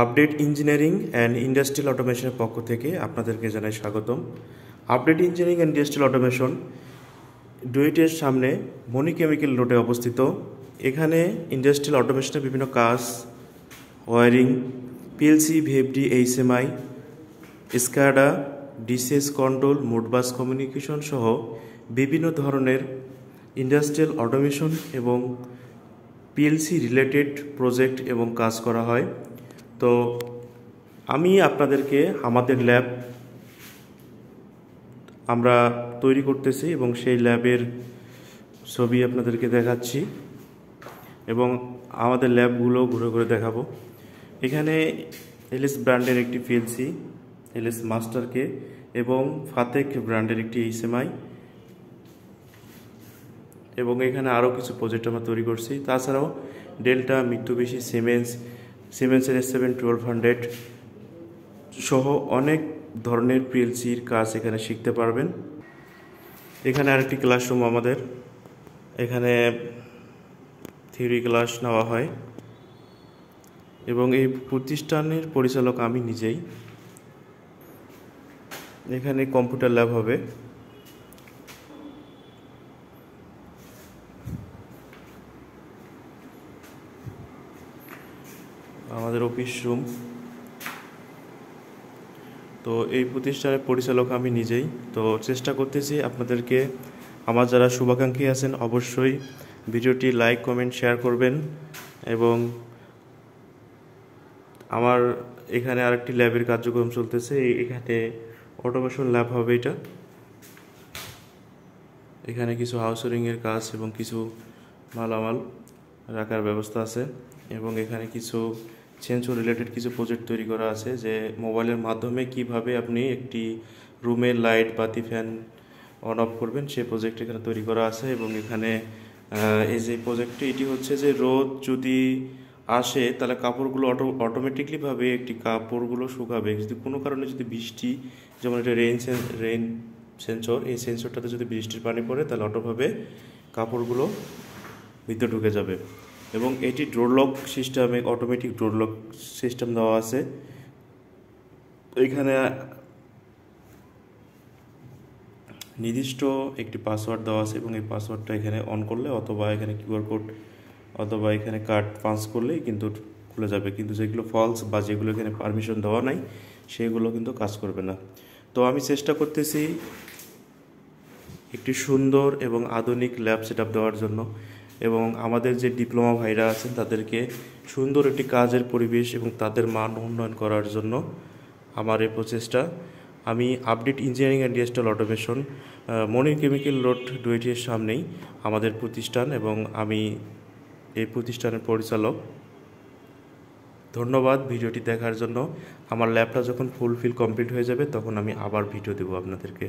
Update engineering and industrial অটোমেশনের পক্ষ থেকে আপনাদেরকে জানাই স্বাগতম। Update engineering and industrial automation ডুয়েটের সামনে মনি কেমিক্যাল রোডে অবস্থিত। এখানে ইন্ডাস্ট্রিয়াল অটোমেশনের বিভিন্ন কাজ, wiring, PLC, VFD, HMI, SCADA, DCS control, Modbus communication সহ বিভিন্ন ধরনের ইন্ডাস্ট্রিয়াল অটোমেশন এবং পিএলসি রিলেটেড প্রজেক্ট এবং কাজ করা হয়। তো আমি আপনাদেরকে আমাদের ল্যাব আমরা তৈরি করতেছি এবং সেই ল্যাবের ছবি আপনাদেরকে দেখাচ্ছি এবং আমাদের ল্যাবগুলো ঘুরে ঘুরে দেখাবো। এখানে এলএস ব্র্যান্ডের একটি পিএলসি, এলএস মাস্টারকে, এবং ফাতেক ব্র্যান্ডের একটি এইচএমআই, এবং এখানে আরও কিছু প্রজেক্ট আমরা তৈরি করছি। তাছাড়াও ডেল্টা, মিত্সুবিশি, সিমেন্সের S7-1200 সহ অনেক ধরনের পিএলসির কাজ এখানে শিখতে পারবেন। এখানে আরেকটি ক্লাসরুম আমাদের, এখানে থিওরি ক্লাস নেওয়া হয় এবং এই প্রতিষ্ঠানের পরিচালক আমি নিজেই। এখানে কম্পিউটার ল্যাব হবে। আমাদের অফিস রুম। তো এই প্রতিষ্ঠানের পরিচালক আমি নিজেই। তো চেষ্টা করতেছি আপনাদেরকে, আমার যারা শুভাকাঙ্ক্ষী আছেন অবশ্যই ভিডিওটি লাইক, কমেন্ট, শেয়ার করবেন। এবং আমার এখানে আরেকটি ল্যাবের কার্যক্রম চলতেছে, এখানে অটোমেশন ল্যাব হবে এটা। এখানে কিছু হাউসওয়ারিংয়ের কাজ এবং কিছু মালামাল রাখার ব্যবস্থা আছে, এবং এখানে কিছু সেন্সর রিলেটেড কিছু প্রজেক্ট তৈরি করা আছে, যে মোবাইলের মাধ্যমে কিভাবে আপনি একটি রুমের লাইট, বাতি, ফ্যান অন অফ করবেন, সেই প্রজেক্ট এখানে তৈরি করা আছে। এবং এখানে এই যে প্রজেক্টটি, এটি হচ্ছে যে রোদ যদি আসে তাহলে কাপড়গুলো অটোমেটিকলিভাবে একটি কাপড়গুলো শুকাবে। যদি কোনো কারণে যদি বৃষ্টি, যেমন এটা রেইন সেন্সর, এই সেন্সরটাতে যদি বৃষ্টির পানি পড়ে তাহলে অটোভাবে কাপড়গুলো ভিতরে ঢুকে যাবে। এবং এটি ডোর লক সিস্টেমে, অটোমেটিক ডোর লক সিস্টেম দেওয়া আছে। এখানে নির্দিষ্ট একটি পাসওয়ার্ড দেওয়া আছে এবং এই পাসওয়ার্ডটা এখানে অন করলে অথবা এখানে কিউআর কোড অথবা এখানে কার্ড পাঞ্চ করলেই কিন্তু খুলে যাবে। কিন্তু যেগুলো ফলস বা যেগুলো এখানে পারমিশন দেওয়া নাই সেগুলো কিন্তু কাজ করবে না। তো আমি চেষ্টা করতেছি একটি সুন্দর এবং আধুনিক ল্যাব সেটআপ দেওয়ার জন্য, এবং আমাদের যে ডিপ্লোমা ভাইরা আছেন তাদেরকে সুন্দর একটি কাজের পরিবেশ এবং তাদের মান উন্নয়ন করার জন্য আমার এই প্রচেষ্টা। আমি update engineering and industrial automation, Moni chemical road, ডুয়েটের সামনেই আমাদের প্রতিষ্ঠান, এবং আমি এই প্রতিষ্ঠানের পরিচালক। ধন্যবাদ ভিডিওটি দেখার জন্য। আমার ল্যাবটা যখন ফুলফিল কমপ্লিট হয়ে যাবে তখন আমি আবার ভিডিও দেবো আপনাদেরকে।